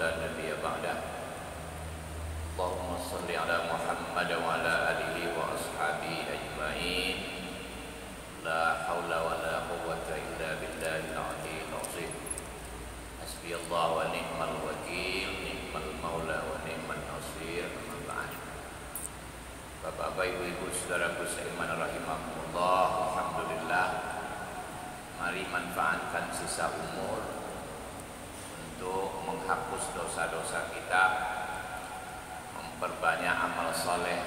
لا نبي بعده اللهم صل على محمد وعلى آله وأصحابه أجمعين لا حول ولا قوة إلا بالله العلي العظيم حسبي الله ونعم الوكيل نعم المولى ونعم النصير أما بعد. Bapak-bapak, ibu-ibu, saudaraku seiman rahimahumullah, alhamdulillah, mari manfaatkan sisa umur untuk menghapus dosa-dosa kita, memperbanyak amal soleh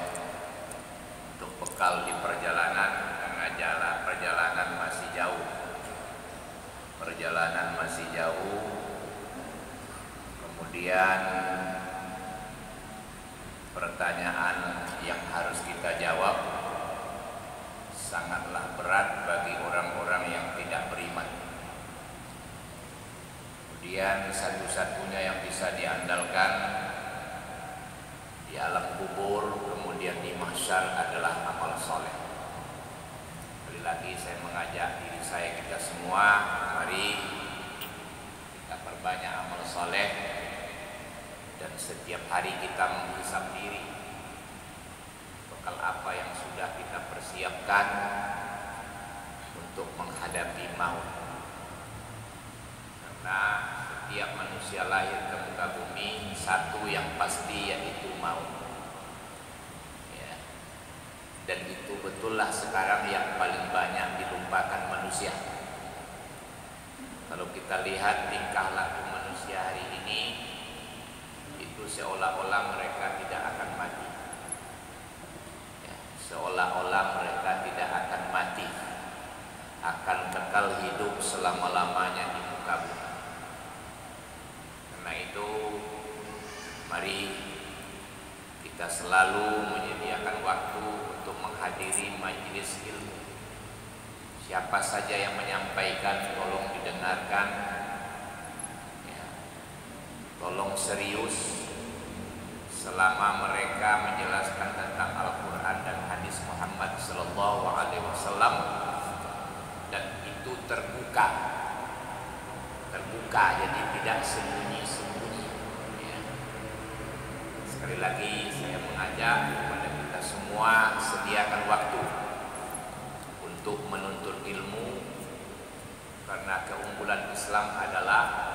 untuk bekal di perjalanan, karena perjalanan masih jauh. Perjalanan masih jauh. Kemudian pertanyaan yang harus kita jawab sangatlah berat bagi orang-orang yang tidak beriman. Kemudian satu-satunya yang bisa diandalkan di alam kubur, kemudian di mahsyar adalah amal soleh. Sekali lagi saya mengajak diri saya, kita semua, mari kita perbanyak amal soleh. Dan setiap hari kita menghisap diri, bekal apa yang sudah kita persiapkan untuk menghadapi maut. Karena setiap manusia lahir ke muka bumi, satu yang pasti yaitu maut ya. Dan itu betullah sekarang yang paling banyak dilupakan manusia. Kalau kita lihat tingkah laku manusia hari ini, seolah-olah mereka tidak akan mati ya, seolah-olah mereka tidak akan mati, akan kekal hidup selama-lamanya di muka bumi. Karena itu mari kita selalu menyediakan waktu untuk menghadiri majelis ilmu. Siapa saja yang menyampaikan tolong didengarkan ya, tolong serius selama mereka menjelaskan tentang Al-Quran dan hadis Muhammad Sallallahu Alaihi Wasallam, dan itu terbuka, jadi tidak sembunyi-sembunyi ya. Sekali lagi saya mengajak kepada kita semua, sediakan waktu untuk menuntut ilmu, karena keunggulan Islam adalah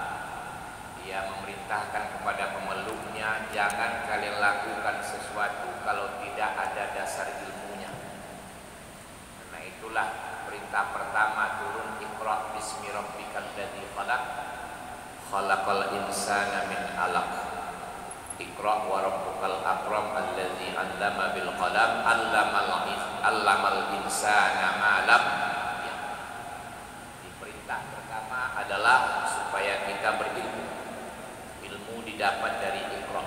Dia memerintahkan kepada pemeluknya, jangan kalian lakukan sesuatu kalau tidak ada dasar ilmunya. Karena itulah perintah pertama turun, Iqra bismi rabbikal ladzi khalaq, khalaqal insana min 'alaq. Iqra wa rabbukal akram alladzi 'allama bil qalam, 'allamal insana ma lam. Ya. Perintah pertama adalah supaya kita berilmu. Didapat dari Iqra.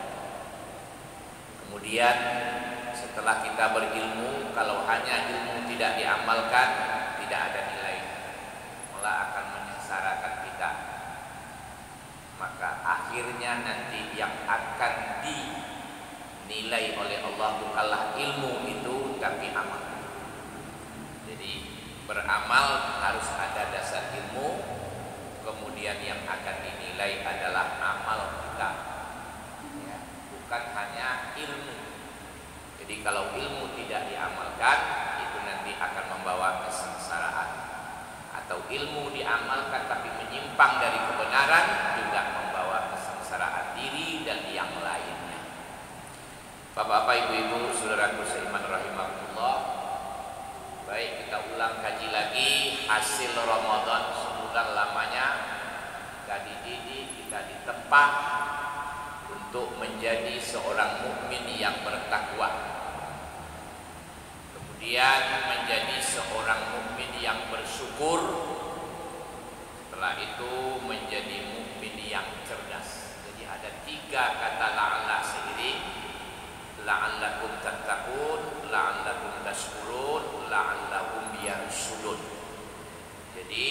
Kemudian setelah kita berilmu, kalau hanya ilmu tidak diamalkan, tidak ada nilai, malah akan menyengsarakan kita. Maka akhirnya nanti yang akan dinilai oleh Allah bukanlah ilmu itu, tapi amal. Jadi beramal harus ada dasar ilmu, kemudian yang akan dinilai adalah amal kita ya, bukan hanya ilmu. Jadi kalau ilmu tidak diamalkan, itu nanti akan membawa kesengsaraan. Atau ilmu diamalkan tapi menyimpang dari kebenaran, juga membawa kesengsaraan diri dan yang lainnya. Bapak-bapak, ibu-ibu, saudaraku seiman rahimahullah, baik, kita ulang kaji lagi hasil Ramadan sebulan lamanya. Kita dididik, kita ditempa untuk menjadi seorang mukmin yang bertakwa. Kemudian menjadi seorang mukmin yang bersyukur. Setelah itu menjadi mukmin yang cerdas. Jadi ada 3 kata la'alla seiring: la'allakum tattaqun, la'allakum tashkurun, la'allahum yarshudun. Jadi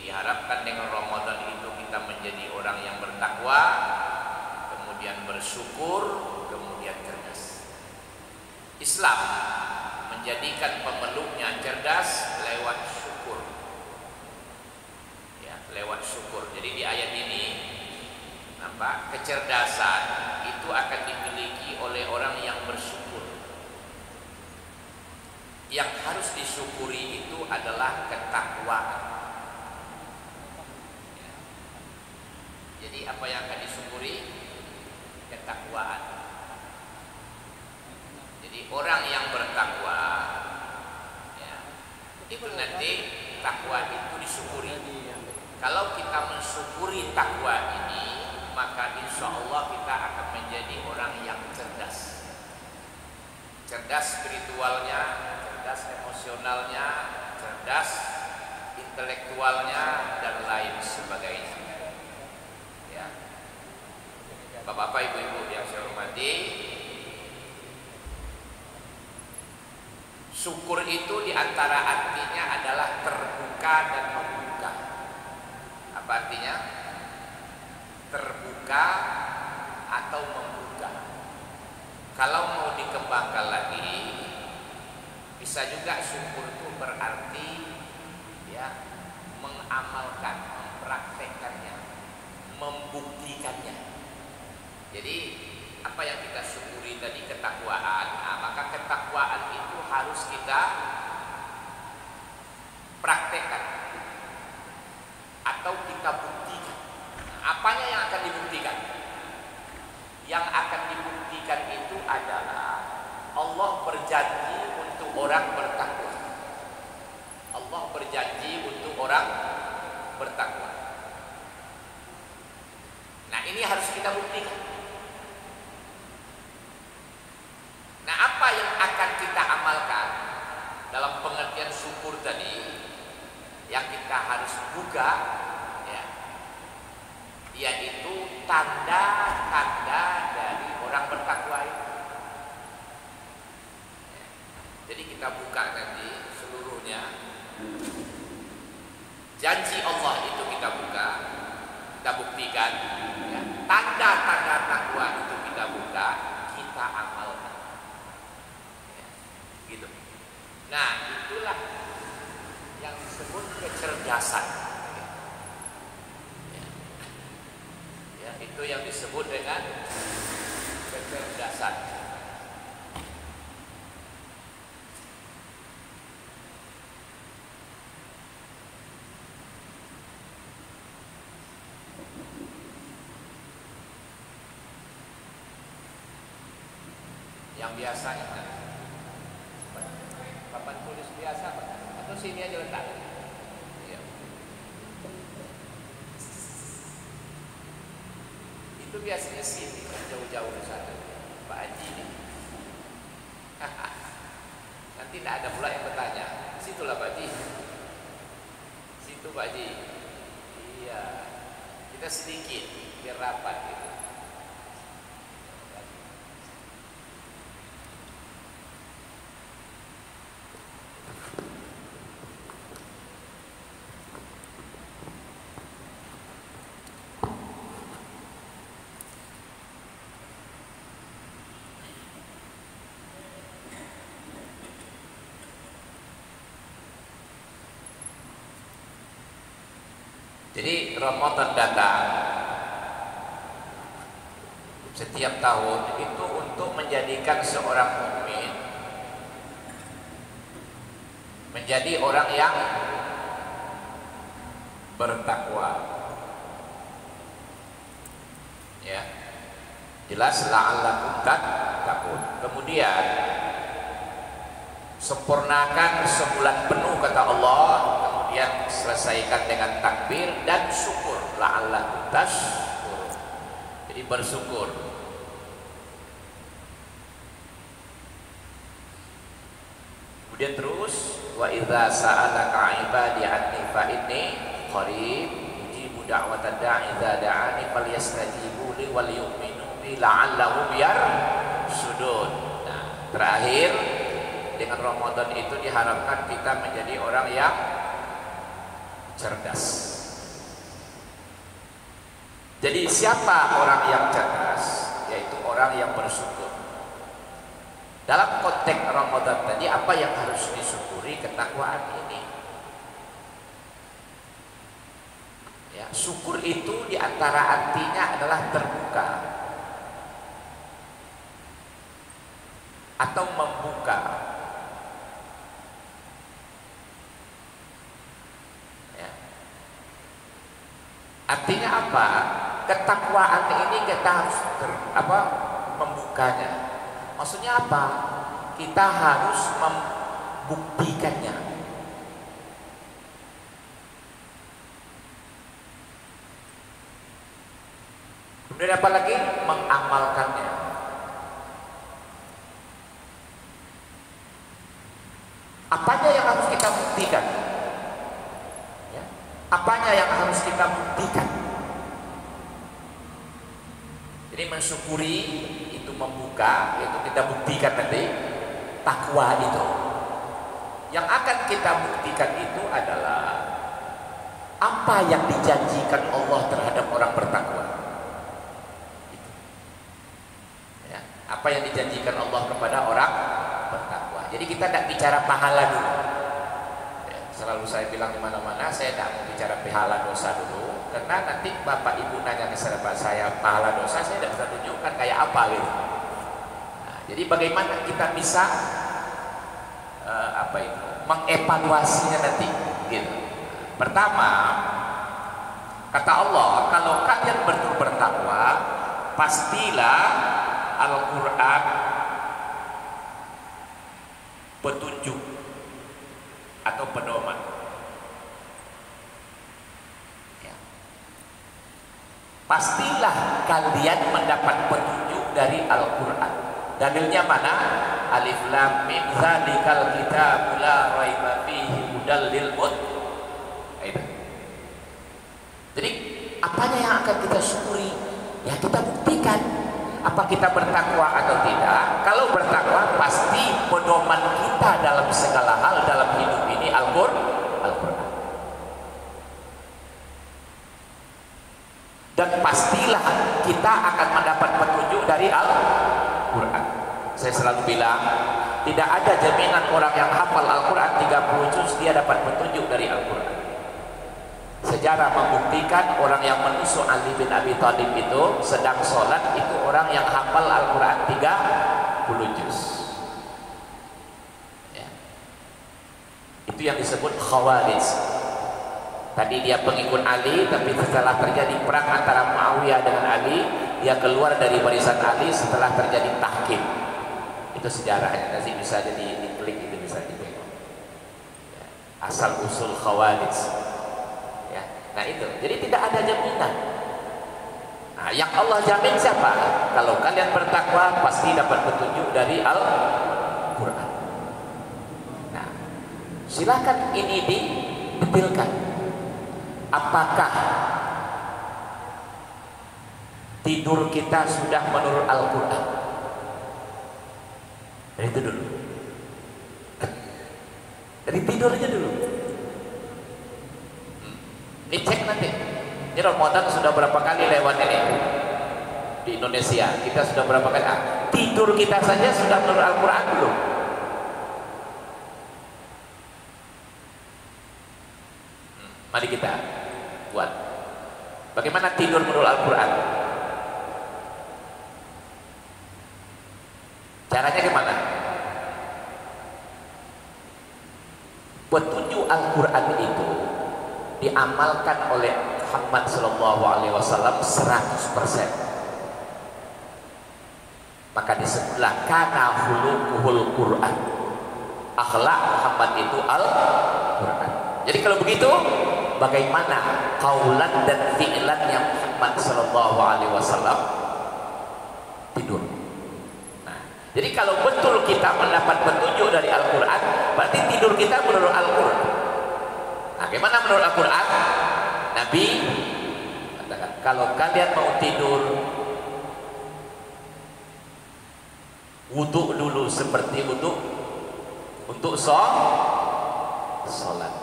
diharapkan dengan Ramadan itu kita menjadi orang yang bertakwa, kemudian bersyukur, kemudian cerdas. Islam menjadikan pemeluknya cerdas lewat syukur ya, lewat syukur. Jadi di ayat ini apa? Kecerdasan itu akan dimiliki oleh orang yang bersyukur. Yang harus disyukuri itu adalah ketakwaan. Ya. Jadi apa yang akan disyukuri? Ketakwaan. Jadi orang yang bertakwa, ya, itu nanti takwa itu disyukuri. Kalau kita mensyukuri takwa ini, maka insya Allah kita akan menjadi orang yang cerdas. Cerdas spiritualnya, cerdas emosionalnya, cerdas intelektualnya, dan lain sebagainya. Ya. Bapak-bapak, ibu-ibu yang saya hormati, syukur itu diantara artinya adalah terbuka dan membuka. Apa artinya? Terbuka atau membuka. Kalau mau dikembangkan lagi, bisa juga syukur itu berarti ya mengamalkan, mempraktekkannya, membuktikannya. Jadi apa yang kita syukuri tadi ketakwaan, maka ketakwaan itu harus kita praktekkan atau kita buktikan. Apanya yang akan dibuktikan? Yang akan dibuktikan itu adalah Allah berjanji untuk orang bertakwa. Allah berjanji untuk orang bertakwa. Nah, ini harus kita buktikan. Nah, apa yang akan kita amalkan dalam pengertian syukur tadi? Yang kita harus buka, ya, yaitu tanda-tanda dari orang bertakwa itu. Ya. Jadi kita buka nanti seluruhnya. Janji Allah itu kita buka, kita buktikan. Ya. Tanda-tanda takwa itu kita buka, kita amalkan. Ya. Gitu. Nah, itulah yang disebut kecerdasan. Ya, itu yang disebut dengan kecerdasan. Yang biasa itu papan tulis biasa atau sini aja letak. Ya. Itu biasanya sini jauh-jauh ke sana. Pak Haji ini. Nanti tidak ada pula yang bertanya. Situlah Pak Haji. Situ Pak Haji. Iya. Kita sedikit biar rapat gitu. Jadi Ramadan datang setiap tahun itu untuk menjadikan seorang mukmin menjadi orang yang bertakwa. Ya. Jelas la'allakum tattaqun. Kemudian sempurnakan sebulan penuh kata Allah, kemudian selesaikan dengan takbir dan syukur, la'allakum tashkurun. Jadi bersyukur. Kemudian terus wa idza sa'alaka 'ibadi 'anni fa inni qarib ujibu da'watad da'i idza da'ani falyastajibu li wal yu'minu bi la'allahum yarshudun. Nah, terakhir dengan Ramadan itu diharapkan kita menjadi orang yang cerdas. Jadi siapa orang yang cerdas? Yaitu orang yang bersyukur. Dalam konteks Ramadan tadi apa yang harus disyukuri? Ketakwaan ini. Ya, syukur itu diantara artinya adalah terbuka atau membuka. Ya. Artinya apa? Ketakwaan ini kita harus membukanya. Maksudnya apa? Kita harus membuktikannya. Kemudian apa lagi? Mengamalkannya. Apanya yang harus kita buktikan? Ya. Apanya yang harus kita buktikan? Jadi mensyukuri itu membuka, yaitu kita buktikan nanti takwa itu. Yang akan kita buktikan itu adalah apa yang dijanjikan Allah terhadap orang bertakwa. Ya, apa yang dijanjikan Allah kepada orang bertakwa. Jadi kita tidak bicara pahala dulu. Ya, selalu saya bilang di mana-mana, saya tidak mau bicara pahala dosa dulu, karena nanti bapak ibu nanya ke saya pahala dosa, saya tidak bisa tunjukkan kayak apa gitu. Nah, jadi bagaimana kita bisa mengevaluasinya nanti gitu. Pertama, kata Allah, kalau kalian betul bertakwa, pastilah Al-Quran petunjuk atau pedoman. Ya. Pastilah kalian mendapat petunjuk dari Al-Quran. Dalilnya mana? Alif lam mim dzalikal kitabul la raiba fihi hudal lil muttaqin. Jadi apanya yang akan kita syukuri? Ya kita buktikan apa kita bertakwa atau tidak. Kalau bertakwa pasti pedoman kita dalam segala hal dalam hidup ini Al-Quran. Dan pastilah kita akan mendapat petunjuk dari Al-Quran. Saya selalu bilang, tidak ada jaminan orang yang hafal Al-Quran 30 juz dia dapat petunjuk dari Al-Quran. Sejarah membuktikan orang yang menusuk Ali bin Abi Thalib itu sedang sholat, itu orang yang hafal Al-Quran 30 juz. Ya. Itu yang disebut Khawarij. Tadi dia pengikut Ali, tapi setelah terjadi perang antara Muawiyah dengan Ali, dia keluar dari barisan Ali setelah terjadi tahkim. Itu sejarahnya, nanti bisa jadi diklik, itu bisa ditengok. Ya. Asal usul Khawarij. Ya. Nah itu, jadi tidak ada jaminan. Nah, yang Allah jamin siapa? Kalau kalian bertakwa pasti dapat petunjuk dari Al-Quran. Nah, silakan ini didetilkan. Apakah tidur kita sudah menurut Al-Quran? Dari itu dulu. Dari tidurnya dulu. Ini cek nanti. Ini Ramadan sudah berapa kali lewat ini di Indonesia. Kita sudah berapa kali? Tidur kita saja sudah menurut Al-Quran belum? Mari kita buat. Bagaimana tidur menurut Al-Quran? Caranya gimana? Petunjuk Al-Quran itu diamalkan oleh Muhammad Sallallahu Alaihi Wasallam 100%. Maka disebutlah kana khuluquhul Quran. Akhlak Muhammad itu Al-Quran. Jadi kalau begitu, bagaimana kaulan dan fi'lannya Muhammad Sallallahu Alaihi Wasallam tidur? Jadi kalau betul kita mendapat petunjuk dari Al-Quran, berarti tidur kita menurut Al-Quran. Nah, bagaimana menurut Al-Quran? Nabi katakan, kalau kalian mau tidur, wudhu dulu seperti wudhu untuk sholat.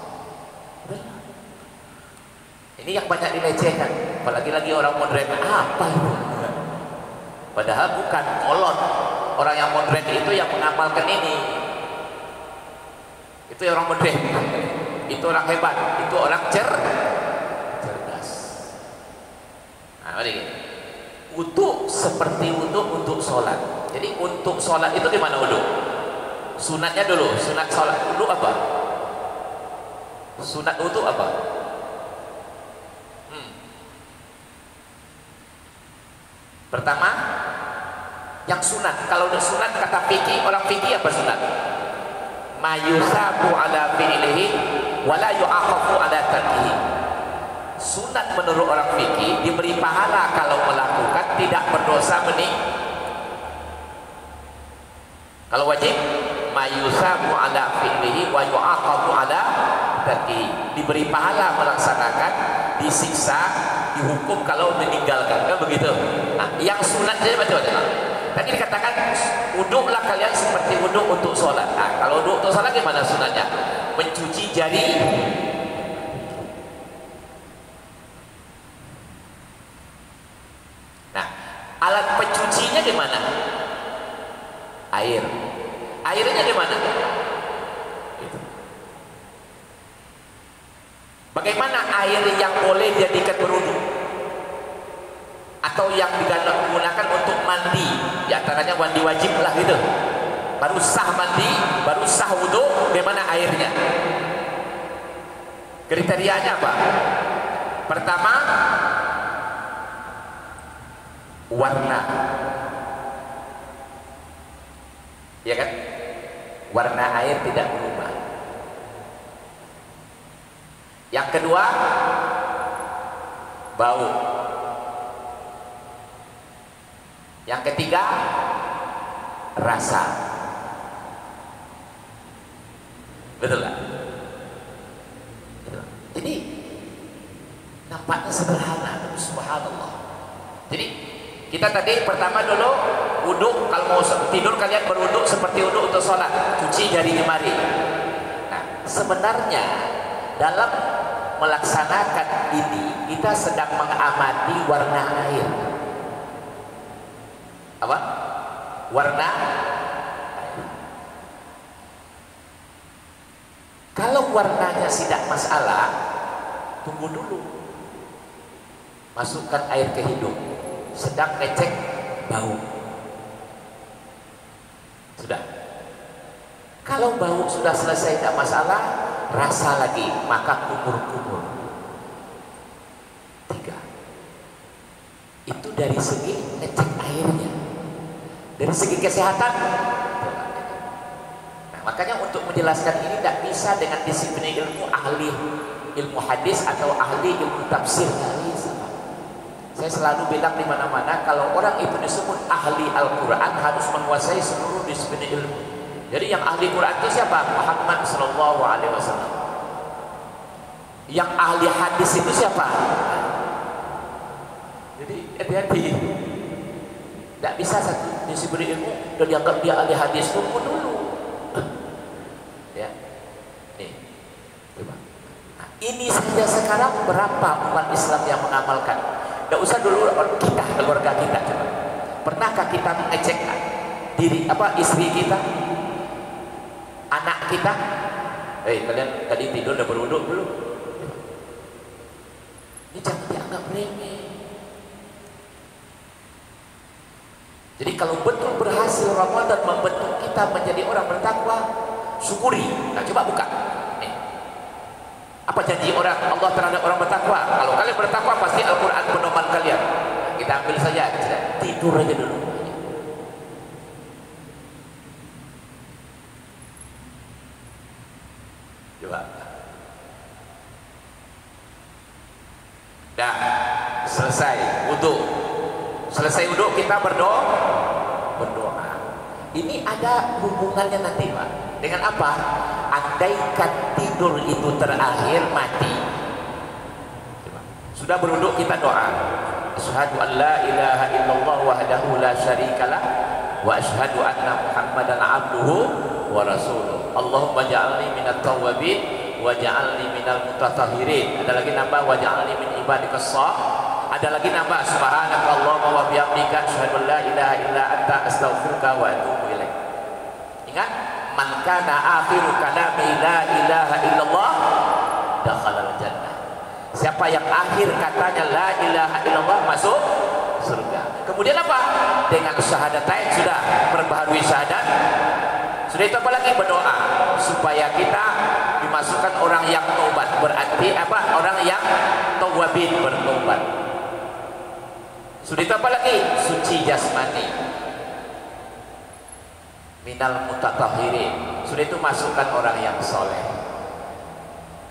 Ini yang banyak dilecehkan, apalagi lagi orang modern. Apa itu? Padahal bukan kolot. Orang yang modern itu yang mengamalkan ini. Itu orang modern. Itu orang hebat. Itu orang cerdas. mari. Wudu seperti wudu untuk sholat. Jadi untuk sholat itu gimana wudu? Sunatnya dulu, sunat sholat wudu apa? Sunat wudu apa? Pertama, yang sunat. Kalau udah sunat kata fikih, orang fikih apa sunat? Mayusabu ala fi'lihi wala yu'aqabu ala tarkihi. Sunat menurut orang fikih diberi pahala kalau melakukan, tidak berdosa kalau wajib mayusabu ala fi'lihi wa yu'aqabu ala tarkihi, diberi pahala melaksanakan, disiksa, dihukum kalau meninggalkan, kan begitu. Nah, yang sunat saja betul. Tadi dikatakan wuduklah kalian seperti wuduk untuk sholat. Nah, kalau wuduk untuk sholat gimana sunatnya? Mencuci jari. Nah, alat pencucinya gimana? Air. Airnya gimana? Itu. Bagaimana air yang boleh dijadikan berwuduk atau yang digunakan untuk mandi? Di antaranya mandi wajib lah gitu. Baru sah mandi, baru sah wudhu. Bagaimana airnya? Kriterianya apa? Pertama, warna, ya kan? Warna air tidak berubah. Yang kedua, bau. Yang ketiga, rasa. Betul lah. Jadi nampaknya sederhana, tapi subhanallah. Jadi kita tadi pertama dulu wudhu, kalau mau tidur kalian berwudhu seperti wudhu untuk sholat, cuci jari jemari. Nah, sebenarnya dalam melaksanakan ini kita sedang mengamati warna air. Apa? Warna air. Kalau warnanya tidak masalah, tunggu dulu. Masukkan air ke hidung. Sedang ngecek bau. Sudah. Kalau bau sudah selesai tidak masalah, rasa lagi, maka kumur-kumur. 3. Itu dari segi ngecek airnya. Dari segi kesehatan. Nah, makanya untuk menjelaskan ini tidak bisa dengan disiplin ilmu ahli ilmu hadis atau ahli ilmu tafsir. Saya selalu bilang di mana-mana, kalau orang itu disebut ahli Al-Quran harus menguasai seluruh disiplin ilmu. Jadi yang ahli Quran itu siapa? Muhammad Sallallahu Alaihi Wasallam. Yang ahli hadis itu siapa? Jadi hati-hati. Tidak bisa satu disiplin ilmu dan dianggap dia ahli hadis. Tunggu dulu. Ya, nih, coba. Nah, ini saja sekarang berapa umat Islam yang mengamalkan? Tidak usah dulu kita, keluarga kita coba. Pernahkah kita mengecek diri istri kita, anak kita? Kalian tadi tidur udah berwuduk belum? Ini jangan dianggap remeh. Jadi kalau betul berhasil Ramadan membentuk kita menjadi orang bertakwa, syukuri. Nah, coba buka. Nih. Apa janji Allah terhadap orang bertakwa? Kalau kalian bertakwa pasti Al-Quran pedoman kalian. Nah, kita ambil saja, tidur aja dulu. Coba. Dah selesai wudhu. Selesai wudhu kita berdoa. Ini ada hubungannya nanti Pak. Dengan apa? Andaikan tidur itu terakhir mati. Sudah berwudhu kita doa. Asyhadu an la ilaha illallah wahdahu la syarikalah wa asyhadu anna Muhammadan abduhu wa rasuluh. Allahumma ja'alni minat tawwabin wa ja'alni minal mutatahhirin. Ada lagi nambah wa ja'alni min ibadikas shalihin. Ada lagi nambah subhanakallahumma wa bihamdika asyhadu an la ilaha illa anta astaghfiruka wa atubu ilaik. Ingat, man kana akhiru kalami la ilaha illallah dakhala al-jannah. Siapa yang akhir katanya la ilaha illallah masuk surga. Kemudian apa? Dengan syahadatain sudah perbaharui syahadat. Sudah itu apa lagi? Berdoa supaya kita dimasukkan orang yang taubat. Berarti apa? Orang yang tawabin, bertobat. Sudah itu apa lagi? Suci jasmani. Minal mutatahhirin. Sudah itu masukkan orang yang soleh.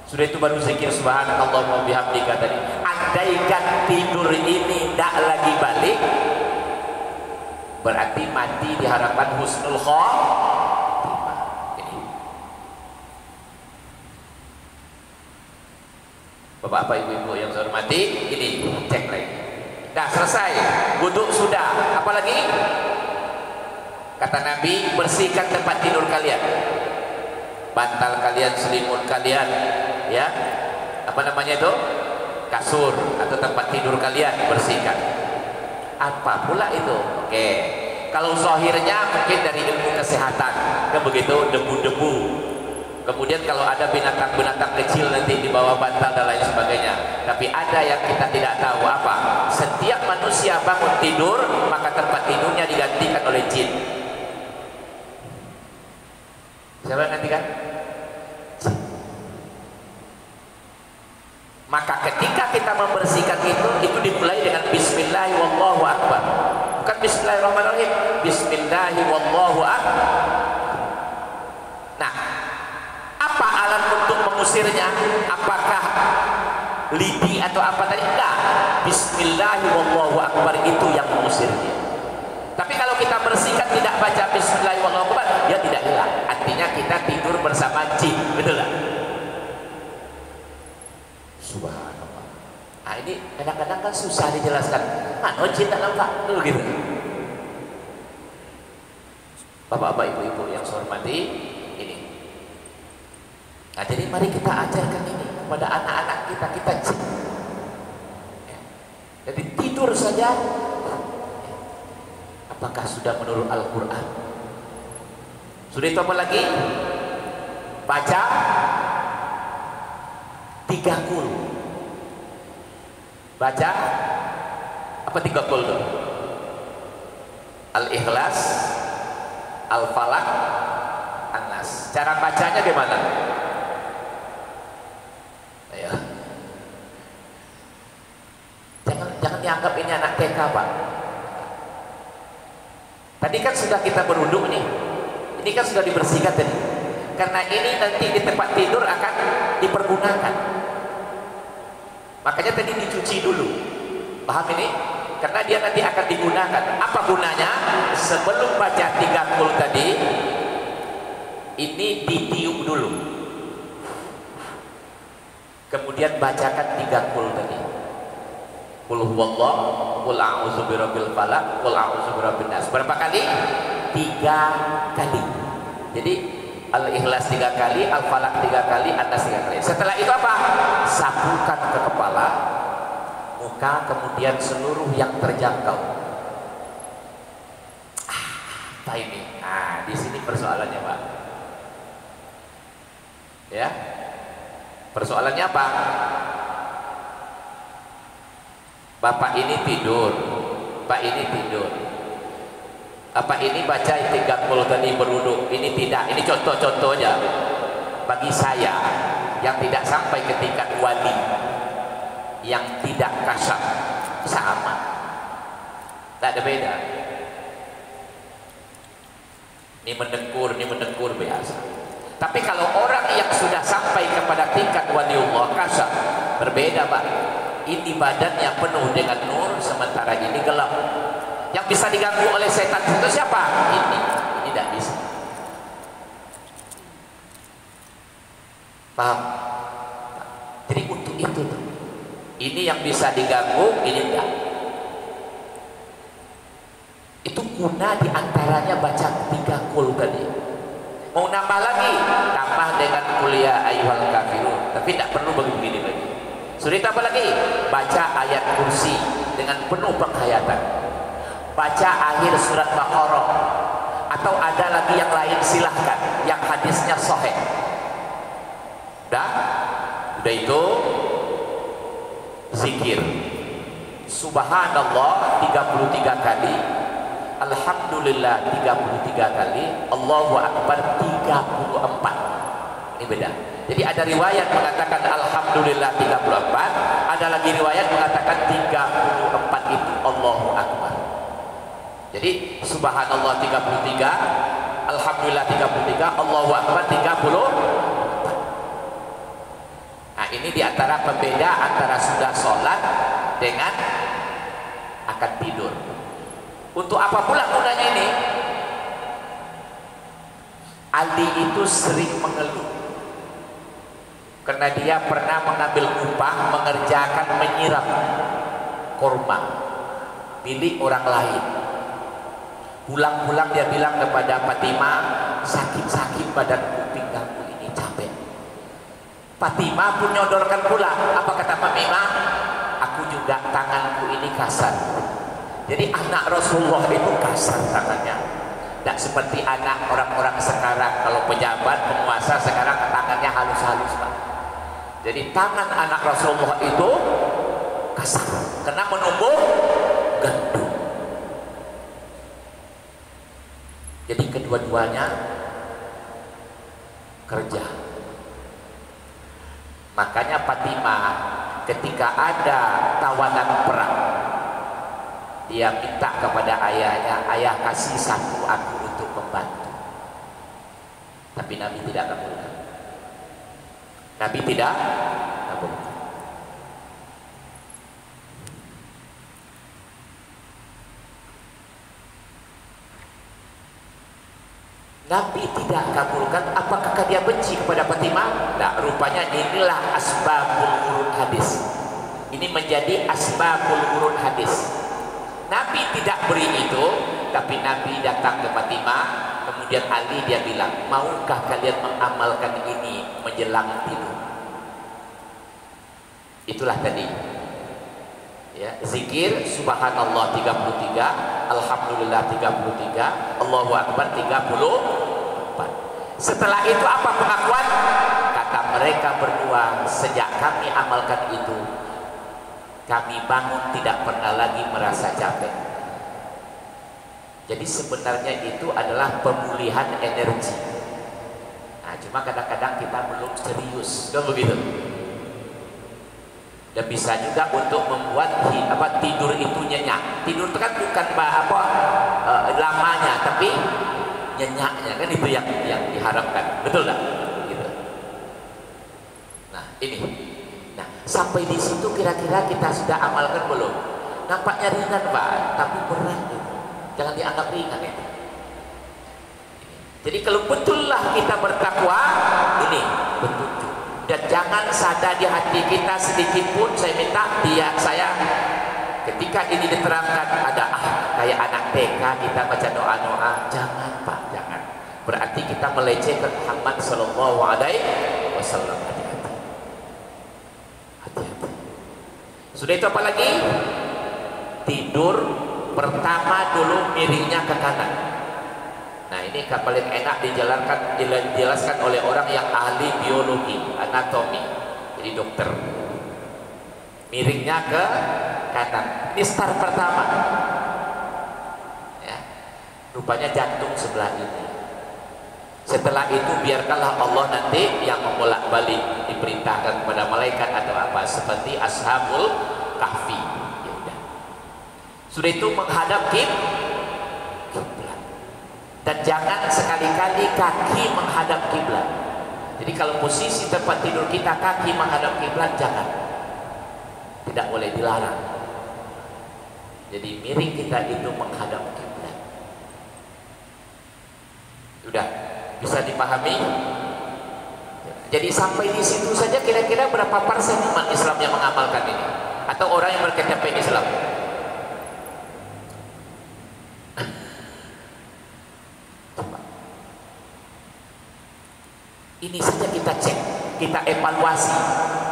Sudah itu baru zikir subhanallah wa bihamdika tadi. Andaikan tidur ini tidak lagi balik, berarti mati diharapkan husnul khotimah. Bapak-bapak, ibu-ibu yang saya hormati, ini cek lagi. Nah, selesai. Wudhu sudah. Apalagi? Kata Nabi, bersihkan tempat tidur kalian. Bantal kalian, selimut kalian, ya, apa namanya itu, kasur atau tempat tidur kalian bersihkan. Apa pula itu? Oke, kalau zahirnya mungkin dari ilmu kesehatan, kan begitu, debu-debu. Kemudian kalau ada binatang-binatang kecil nanti di bawah bantal dan lain sebagainya. Tapi ada yang kita tidak tahu apa. Setiap manusia bangun tidur, maka tempat tidurnya digantikan oleh jin. Siapa yang gantikan? Maka ketika kita membersihkan itu dimulai dengan bismillah wallahu akbar. Bukan bismillahirrahmanirrahim, bismillah wallahu akbar. Nah, apa alat untuk mengusirnya? Apakah lidi atau apa tadi? Enggak. Bismillah wallahu akbar itu yang mengusirnya. Tapi kalau kita bersihkan tidak baca bismillah wallahu akbar, dia tidak hilang. Artinya kita tidur bersama jin, betul tak? Subhanallah. Nah, ini kadang-kadang kan susah dijelaskan. Mana jin tak nampak? Tuh gitu. Bapak-bapak, ibu-ibu yang saya hormati, ini. Nah, jadi mari kita ajarkan ini kepada anak-anak kita jin. Jadi tidur saja. Apakah sudah menurut Al-Quran? Sudah itu apa lagi? Baca 30. Baca apa 30 tuh? Al-Ikhlas, Al-Falaq, An-Nas. Cara bacanya gimana? Ayo. Jangan dianggap ini anak TK, Pak. Tadi kan sudah kita berwudu nih. Ini kan sudah dibersihkan tadi. Karena ini nanti di tempat tidur akan dipergunakan. Makanya tadi dicuci dulu. Paham ini? Karena dia nanti akan digunakan. Apa gunanya? Sebelum baca 30 tadi, ini ditiup dulu. Kemudian bacakan 30 tadi. Qul huwallahu, qul a'udzu birabbil falaq, qul a'udzu birabbin nas. Berapa kali? 3 kali. Jadi Al-Ikhlas 3 kali, Al-Falaq 3 kali, An-Nas 3 kali. Setelah itu apa? Sapukan ke kepala, muka, kemudian seluruh yang terjangkau. Apa ini? Nah, di sini persoalannya, Pak. Ya. Persoalannya apa? Bapak ini tidur, Pak ini tidur. Apa ini baca 30 tadi berwudu? Ini tidak, ini contoh-contoh aja. Bagi saya yang tidak sampai ke tingkat wali, yang tidak kasar, sama, tak ada beda. Ini mendengkur biasa. Tapi kalau orang yang sudah sampai kepada tingkat waliullah kasar, berbeda, Pak. Ini badannya penuh dengan nur, sementara ini gelap. Yang bisa diganggu oleh setan itu siapa? Ini tidak bisa. Paham? Jadi untuk itu tuh, ini yang bisa diganggu, ini enggak. Itu guna diantaranya baca 30 tadi. Mau nambah lagi, tambah dengan kuliah ayyuhal kafirun. Tapi tidak perlu begini lagi. Sudah tambah lagi, baca ayat kursi dengan penuh penghayatan. Baca akhir surat Baqarah. Atau ada lagi yang lain, silahkan. Yang hadisnya sahih. Udah itu zikir subhanallah 33 kali, alhamdulillah 33 kali, Allahu akbar 34. Ini beda. Jadi ada riwayat mengatakan alhamdulillah 34, ada lagi riwayat mengatakan 34 itu Allahu akbar. Jadi subhanallah 33, alhamdulillah 33, Allahu akbar 34. Nah, ini diantara pembeda antara sudah sholat dengan akan tidur. Untuk apa pula gunanya ini? Ali itu sering mengeluh karena dia pernah mengambil upah mengerjakan menyiram korma milik orang lain. Pulang-pulang dia bilang kepada Fatimah, sakit-sakit badanku, pinggangku ini capek. Fatimah pun nyodorkan pula, apa kata Fatimah? Aku juga tanganku ini kasar. Jadi anak Rasulullah itu kasar tangannya. Tidak seperti anak orang-orang sekarang, kalau pejabat, penguasa sekarang tangannya halus-halus, Pak. Jadi tangan anak Rasulullah itu kasar karena menumbuk gandum. Jadi kedua-duanya kerja. Makanya Fatimah ketika ada tawanan perang, dia minta kepada ayahnya, ayah kasih satu aku untuk membantu. Tapi Nabi tidak kabulkan. Nabi tidak kabulkan. Nabi tidak kabulkan. Apakah dia benci kepada Fatimah? Nah, rupanya inilah asbabul wurud hadis. Ini menjadi asbabul wurud hadis. Nabi tidak beri itu, tapi Nabi datang ke Fatimah, kemudian Ali dia bilang, maukah kalian mengamalkan ini menjelang tidur? Itulah tadi. Ya, zikir subhanallah 33, alhamdulillah 33, Allahu akbar 34. Setelah itu apa pengakuan? Kata mereka berdua, sejak kami amalkan itu, kami bangun tidak pernah lagi merasa capek. Jadi sebenarnya itu adalah pemulihan energi. Nah, cuma kadang-kadang kita belum serius, kan begitu? Dan bisa juga untuk membuat tidur itu nyenyak. Tidur itu kan bukan lamanya, tapi nyenyaknya, kan itu yang diharapkan, betul tak? Gitu. Nah ini, nah sampai di situ kira-kira kita sudah amalkan belum? Nampaknya ringan Pak, tapi berat gitu. Jangan dianggap ringan itu. Jadi kalau betullah kita bertakwa, ini betul. Dan jangan sadar di hati kita sedikit pun, saya minta saya ketika ini diterangkan ada kayak anak TK kita baca doa-doa, jangan Pak, jangan. Berarti kita melecehkan Muhammad sallallahu alaihi wasallam. Hati-hati. Hati-hati. Sudah itu apa lagi? Tidur pertama dulu miringnya ke kanan. Nah ini paling enak dijelaskan oleh orang yang ahli biologi, anatomi, jadi dokter. Miringnya ke kanan. Ini start pertama. Ya, rupanya jantung sebelah ini. Setelah itu biarkanlah Allah nanti yang membolak-balik, diperintahkan kepada malaikat atau apa, seperti ashabul kahfi. Ya udah. Sudah itu menghadap kiblat. Dan jangan sekali-kali kaki menghadap kiblat. Jadi kalau posisi tempat tidur kita kaki menghadap kiblat, jangan. Tidak boleh, dilarang. Jadi miring kita itu menghadap kiblat. Sudah bisa dipahami? Jadi sampai di situ saja kira-kira berapa persen umat Islam yang mengamalkan ini? Atau orang yang berKTP Islam? Ini saja kita cek, kita evaluasi.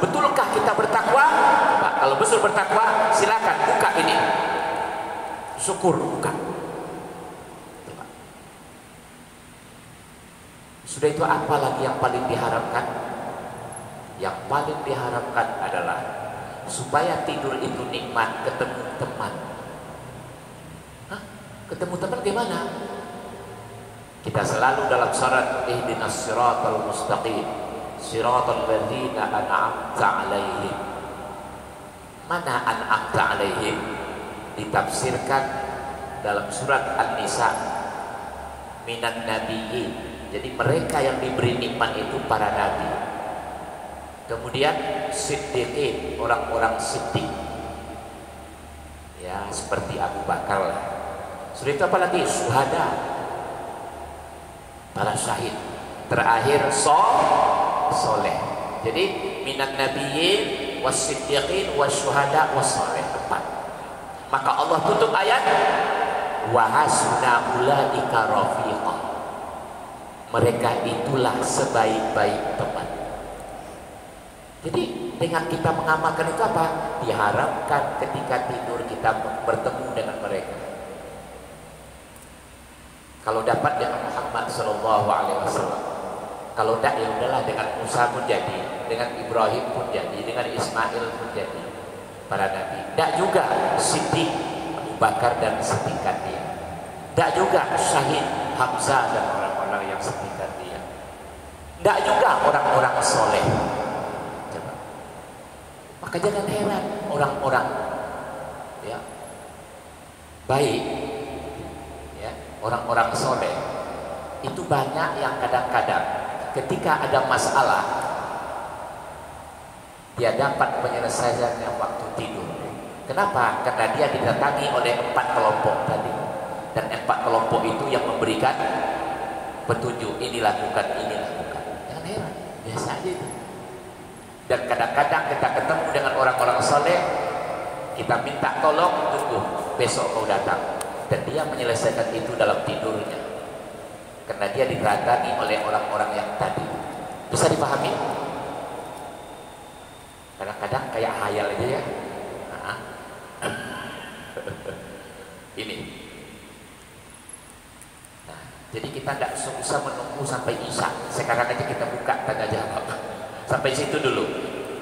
Betulkah kita bertakwa? Pak, kalau betul bertakwa, silakan buka ini. Syukur, buka. Sudah itu apa lagi yang paling diharapkan? Yang paling diharapkan adalah supaya tidur itu nikmat, ketemu teman. Hah? Ketemu teman gimana? Kita selalu dalam syarat ihdinas siratal mustaqim, siratal ladzina an'amta 'alaihim. Mana an'amta 'alaihim? Ditafsirkan dalam surat An-Nisa, minan nabiyyin. Jadi mereka yang diberi nikmat itu para nabi. Kemudian siddiqin, orang-orang siddiq. Ya, seperti Abu Bakar lah. Sudah itu apa lagi? Syuhada, para syahid. Terakhir soleh. Jadi minan nabiyyin was-siddiqin wasyuhada was-soleh. 4. Maka Allah tutup ayat wa hasuna ulaika rafiqa. Mereka itulah sebaik-baik teman. Jadi dengan kita mengamalkan itu apa? Diharapkan ketika tidur kita bertemu dengan mereka. Kalau dapat dengan Muhammad Sallallahu Alaihi Wasallam, kalau tidak ya udahlah, dengan Musa pun jadi, dengan Ibrahim pun jadi, dengan Ismail pun jadi, para nabi. Tidak juga Siddiq, Abu Bakar dan setingkat dia. Tidak juga Syahid Hamzah dan orang-orang yang setingkat dia. Tidak juga orang-orang soleh. Maka jangan heran orang-orang ya baik, ya, orang-orang soleh itu banyak yang kadang-kadang ketika ada masalah dia dapat penyelesaiannya waktu tidur. Kenapa? Karena dia didatangi oleh 4 kelompok tadi, dan 4 kelompok itu yang memberikan petunjuk, ini lakukan, ini lakukan. Jangan heran, biasa aja itu. Dan kadang-kadang kita ketemu dengan orang-orang soleh, kita minta tolong, tunggu besok kau datang, dan dia menyelesaikan itu dalam tidurnya, karena dia didatangi oleh orang-orang yang tadi. Bisa dipahami? Kadang-kadang kayak hayal aja ya. Ini. Nah, jadi kita tidak usah menunggu sampai isya. Sekarang aja kita buka tanya jawab. Sampai situ dulu.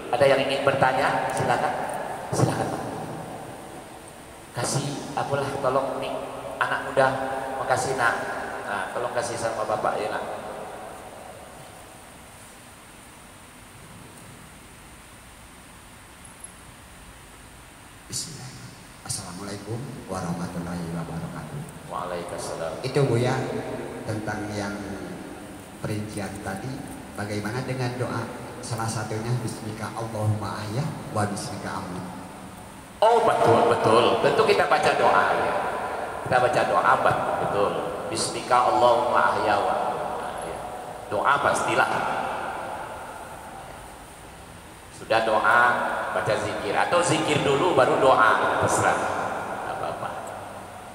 Ada yang ingin bertanya? Silakan. Silakan. Kasih apalah, tolong nih anak muda, makasih nak. Nah, tolong kasih sama bapak ya nak. Bismillah. Assalamualaikum warahmatullahi wabarakatuh. Waalaikumsalam. Itu Bu ya, tentang yang perincian tadi, bagaimana dengan doa? Salah satunya bismika Allahumma ahya wa bismika amut. Oh betul. Tentu kita baca doa ya. Kita baca doa betul. Bismika Allahumma ahya wa. Doa pastilah. Sudah doa, baca zikir, atau zikir dulu baru doa, terserah apa-apa.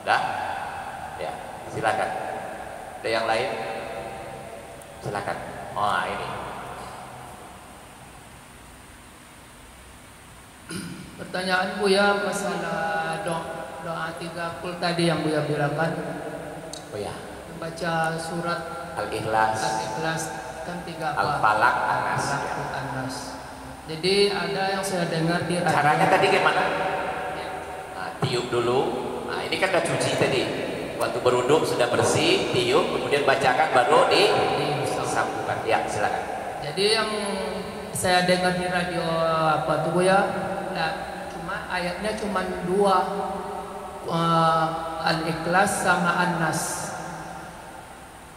Dah? Ya, silakan. Ada yang lain? Silakan. Oh, ini. Pertanyaan Buya masalah doa 3 kul tadi yang Buya bilangkan. Oh ya. Membaca surat Al-Ikhlas. Al-Ikhlas kan 3 Al-Falaq, An-Nas. An-Nas. Jadi ada yang saya dengar di radio. Caranya tadi gimana? Nah, tiup dulu. Nah, ini kan udah cuci tadi. Waktu berwudu sudah bersih, tiup, kemudian bacakan baru disambungkan. Ya, silakan. Jadi yang saya dengar di radio apa tuh Buya? Nah, cuma ayatnya cuma 2, Al-Ikhlas sama An-Nas.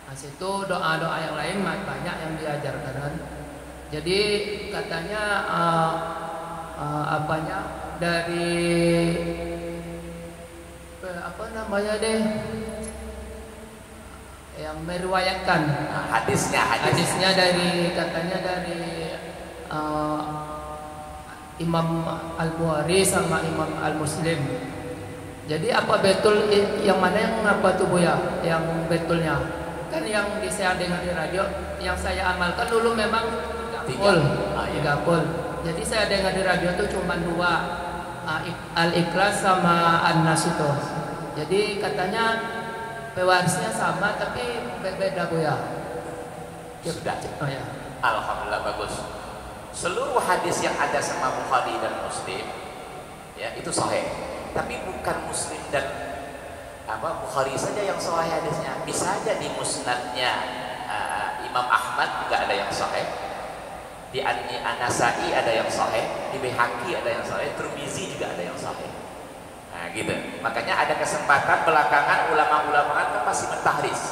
Nah, situ doa-doa yang lain banyak yang diajarkan kan. Jadi katanya apanya dari apa namanya deh yang meriwayatkan hadisnya dari katanya dari Imam Al-Bukhari sama Imam Al-Muslim. Jadi apa betul yang mana yang apa tuh Buya? Yang betulnya kan yang saya dengar di radio, yang saya amalkan dulu memang 3 kul. Jadi saya dengar di radio tuh cuma 2, Al-Ikhlas sama An-Nas itu. Jadi katanya pewarisnya sama tapi beda Buya. Sudah. Oh ya. Alhamdulillah bagus. Seluruh hadis yang ada sama Bukhari dan Muslim ya itu sahih. Tapi bukan Muslim dan Bukhari saja yang sahih hadisnya. Bisa aja di musnadnya Imam Ahmad juga ada yang sahih. Di An-Nasai ada yang sahih, di Baihaqi ada yang sahih, Tirmizi juga ada yang sahih. Nah, gitu. Makanya ada kesempatan belakangan ulama-ulama kan masih mentahris.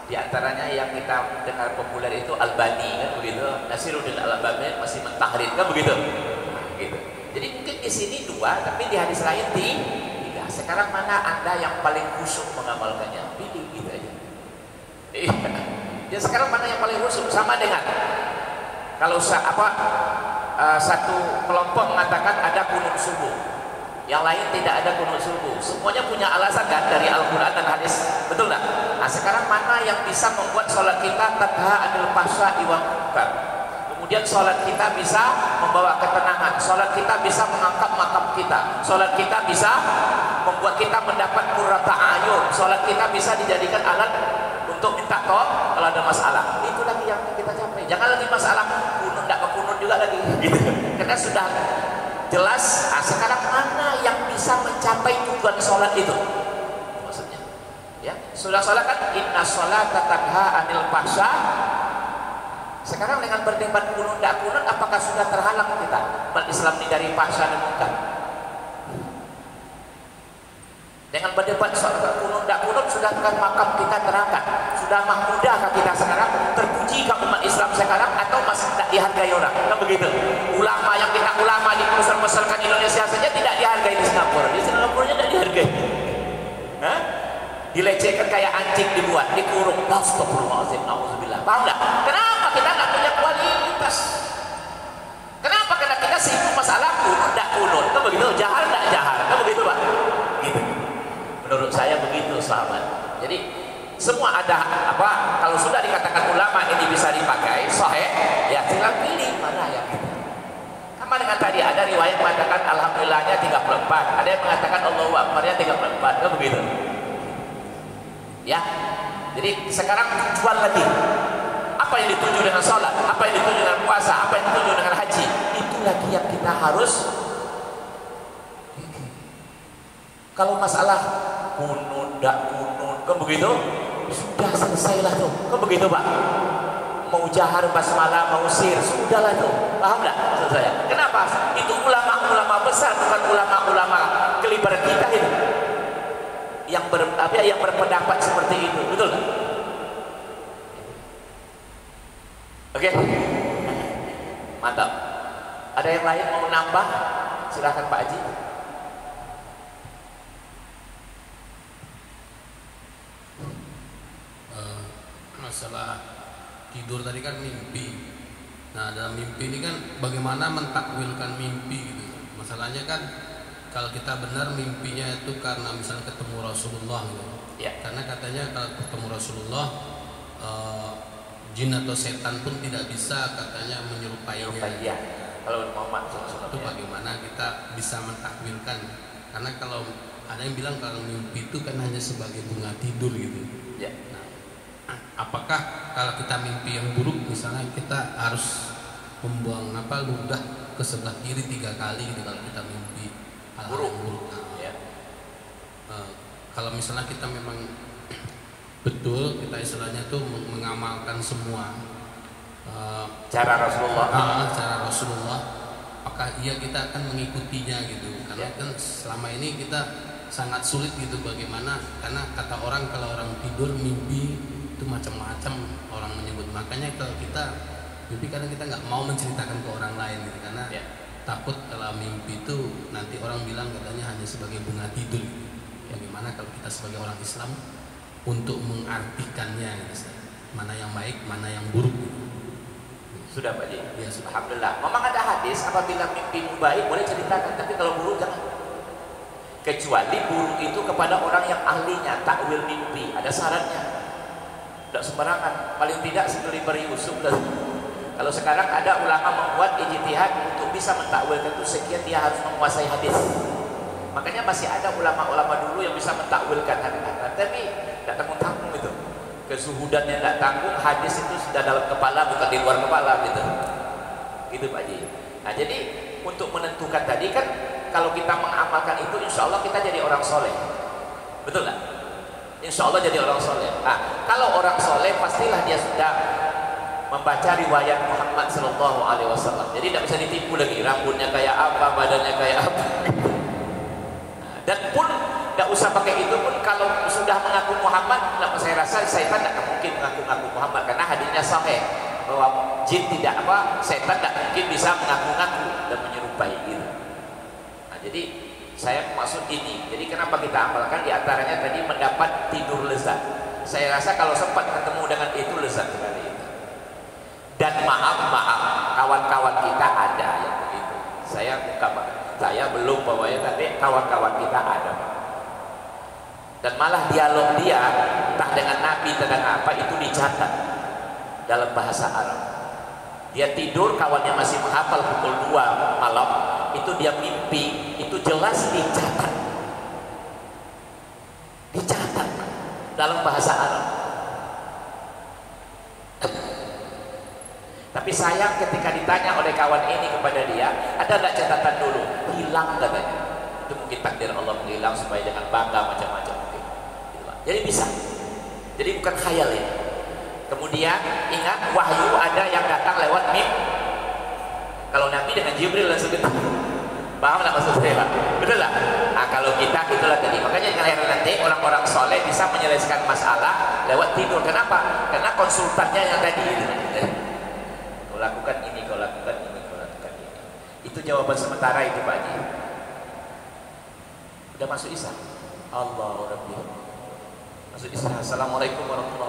Di antaranya yang kita dengar populer itu Albani kan begitu, Nasiruddin Al-Albani masih mentahrir kan begitu. Nah, gitu. Jadi mungkin di sini dua, tapi di hadis lain tiga. Sekarang mana Anda yang paling khusyuk mengamalkannya? Pilih gitu aja. Iya. Ya sekarang mana yang paling khusyuk? Sama dengan kalau satu kelompok mengatakan ada kunut subuh, yang lain tidak ada kunut subuh. Semuanya punya alasan kan dari Al-Quran dan hadis, betul nggak? Nah sekarang mana yang bisa membuat sholat kita tadha anil fahsya'i wal munkar? Kemudian sholat kita bisa membawa ketenangan, sholat kita bisa mengangkat makam kita, sholat kita bisa membuat kita mendapat qurrata ayun, sholat kita bisa dijadikan alat untuk minta tolong kalau ada masalah. Itu lagi yang kita capai. Jangan lagi masalah kunut tidak kekunut juga lagi gitu. Karena sudah jelas. Nah, sekarang mana yang bisa mencapai tujuan sholat itu? Maksudnya ya sudah sholat kan inna sholata tanha anil fahsya. Sekarang dengan berdebat kunut tidak kunut, apakah sudah terhalang kita umat Islam ini dari fahsya dan munkar? Dengan berdebat soal kunut tidak kunut, sudahkah makam kita terangkat? Sudah mahmudahkah kita sekarang? Terpujikah umat Islam sekarang atau masih tidak dihargai orang? Kan begitu. Ulama yang kita ulama dibesar-besarkan Indonesia saja tidak dihargai di Singapura. Di Singapura tidak dihargai. Hah? Dilecehkan kayak anjing dibuat, dikurung. Astagfirullahaladzim, na'udzubillah. Paham nggak? Kenapa kita nggak punya kualitas? Kenapa? Karena kita sibuk masalah kunut tidak kunut. Kan begitu. Jahar tidak jahar. Kan begitu Pak? Gitu. Menurut saya begitu sahabat. Jadi semua ada kalau sudah dikatakan ulama ini bisa dipakai sahih, ya tinggal pilih mana yang kita. Sama dengan tadi ada riwayat mengatakan alhamdulillahnya 34, ada yang mengatakan Allahu Akbarnya 34, kan begitu. Ya. Jadi sekarang tujuan lagi. Apa yang dituju dengan sholat, apa yang dituju dengan puasa, apa yang dituju dengan haji, itu lagi yang kita harus. Kalau masalah kunut, dak kunut, kan begitu, sudah selesailah tuh, kan begitu Pak. Mau jahar basmalah, mau sir, sudahlah tuh, paham nggak maksud saya? Kenapa? Itu ulama-ulama besar, bukan ulama-ulama kelibar kita itu, yang berpendapat seperti itu, betul nggak? Oke, mantap. Ada yang lain mau nambah? Silahkan Pak Haji. Masalah tidur tadi kan mimpi. Nah dalam mimpi ini kan bagaimana mentakwilkan mimpi gitu. Masalahnya kan kalau kita benar mimpinya itu karena misalnya ketemu Rasulullah gitu. Ya. Karena katanya kalau ketemu Rasulullah jin atau setan pun tidak bisa katanya menyerupainya. Ya. Kalau Muhammad itu bagaimana kita bisa mentakwilkan? Karena kalau ada yang bilang kalau mimpi itu kan hanya sebagai bunga tidur gitu. Ya. Apakah kalau kita mimpi yang buruk misalnya kita harus membuang ludah ke sebelah kiri 3 kali gitu kalau kita mimpi hal yang buruk. Ya. Kalau misalnya kita memang betul kita istilahnya tuh mengamalkan semua cara Rasulullah. Cara Rasulullah, apakah iya kita akan mengikutinya gitu? Karena kan selama ini kita sangat sulit gitu bagaimana, karena kata orang kalau orang tidur mimpi itu macam-macam orang menyebut. Makanya kalau kita mimpi kadang kita nggak mau menceritakan ke orang lain gitu, karena takut kalau mimpi itu nanti orang bilang katanya hanya sebagai bunga tidur gitu. Bagaimana kalau kita sebagai orang Islam untuk mengartikannya gitu, mana yang baik mana yang buruk gitu. Sudah Pak Ji? Ya, sudah. Alhamdulillah. Memang ada hadis apabila mimpimu baik boleh ceritakan, tapi kalau buruk jangan. Kecuali buruk itu kepada orang yang ahlinya takwil mimpi, ada syaratnya. Tidak sembarangan, paling tidak sekeliber Yusuf. Kalau sekarang ada ulama membuat ijtihad untuk bisa mentakwilkan itu sekian dia harus menguasai hadis. Makanya masih ada ulama-ulama dulu yang bisa mentakwilkan hadis, tapi tidak tanggung-tanggung itu. Kesuhudannya tidak tanggung, hadis itu sudah dalam kepala bukan di luar kepala gitu. Gitu Pak Haji. Nah jadi untuk menentukan tadi kan, kalau kita mengamalkan itu insya Allah kita jadi orang soleh, betul nggak? Insya Allah jadi orang soleh. Nah kalau orang soleh pastilah dia sudah membaca riwayat Muhammad Sallallahu Alaihi Wasallam. Jadi tidak bisa ditipu lagi, rambutnya kayak apa, badannya kayak apa. Dan pun tidak usah pakai itu pun, kalau sudah mengaku Muhammad, saya rasa setan tidak mungkin mengaku-ngaku Muhammad, karena hadisnya sahih bahwa jin tidak setan tidak mungkin bisa mengaku-ngaku dan menyerupai gitu. Nah, jadi saya maksud ini. Jadi kenapa kita amalkan? Di antaranya tadi mendapat tidur lezat. Saya rasa kalau sempat ketemu dengan itu lezat sekali. Dan maaf kawan-kawan kita ada yang begitu. Saya belum bawanya, tapi kawan-kawan kita ada. Dan malah dialog dia entah dengan Nabi tentang apa itu dicatat dalam bahasa Arab. Dia tidur, kawannya masih menghafal pukul 2 malam, itu dia mimpi, itu jelas dicatat dalam bahasa Arab. Tapi sayang ketika ditanya oleh kawan ini kepada dia, ada enggak catatan dulu? Hilang katanya. Itu mungkin takdir Allah menghilang supaya jangan bangga macam-macam mungkin. Jadi bisa. Jadi bukan khayal ini. Kemudian ingat, wahyu ada yang datang lewat mimpi. Kalau Nabi dengan Jibril langsung ketemu. Paham enggak maksud saya, Pak? Betul lah. Nah, kalau kita itulah tadi. Makanya dengan akhirnya nanti orang-orang soleh bisa menyelesaikan masalah lewat tidur. Kenapa? Karena konsultannya yang tadi itu. Kau lakukan ini, kau lakukan ini, kau lakukan ini. Itu jawaban sementara itu Pak Haji. Udah masuk Isya? Allah Rabbi. Masuk Isya. Assalamualaikum warahmatullahi wabarakatuh.